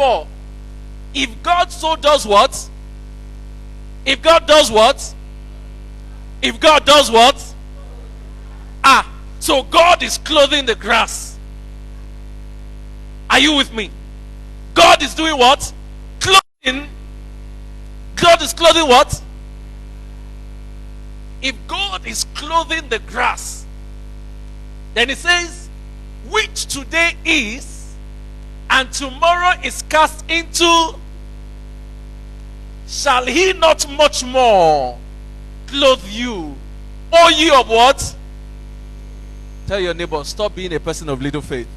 therefore, if God so does what? If God does what? If God does what? So God is clothing the grass. Are you with me? God is doing what? Clothing. God is clothing what? If God is clothing the grass, then it says, which today is, and tomorrow is cast into, shall he not much more clothe you, O ye of what? Tell your neighbor, stop being a person of little faith.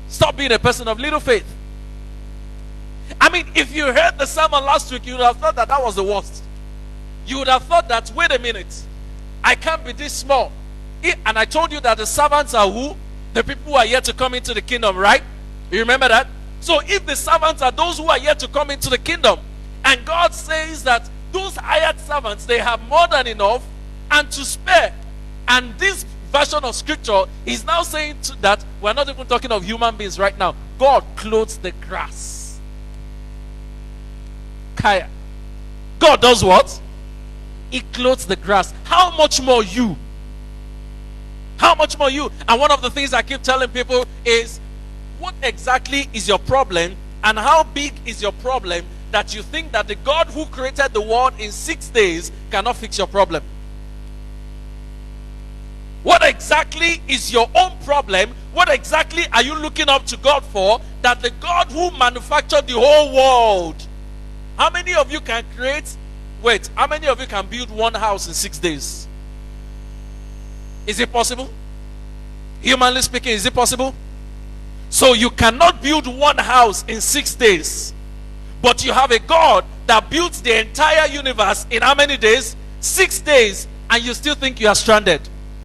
Stop being a person of little faith. I mean, if you heard the sermon last week, you would have thought that that was the worst. You would have thought that, wait a minute, I can't be this small. And I told you that the servants are who? The people who are yet to come into the kingdom, right? You remember that? So if the servants are those who are yet to come into the kingdom, and God says that those hired servants, they have more than enough and to spare. And this version of scripture is now saying that we're not even talking of human beings right now. God clothes the grass. Kaya. God does what? He clothes the grass. How much more you? How much more you? And one of the things I keep telling people is, what exactly is your problem, and how big is your problem that you think that the God who created the world in 6 days cannot fix your problem? What exactly is your own problem? What exactly are you looking up to God for, that the God who manufactured the whole world? How many of you can create, how many of you can build one house in 6 days? Is it possible? Humanly speaking, is it possible? So you cannot build one house in 6 days. But you have a God that built the entire universe in how many days? 6 days. And you still think you are stranded.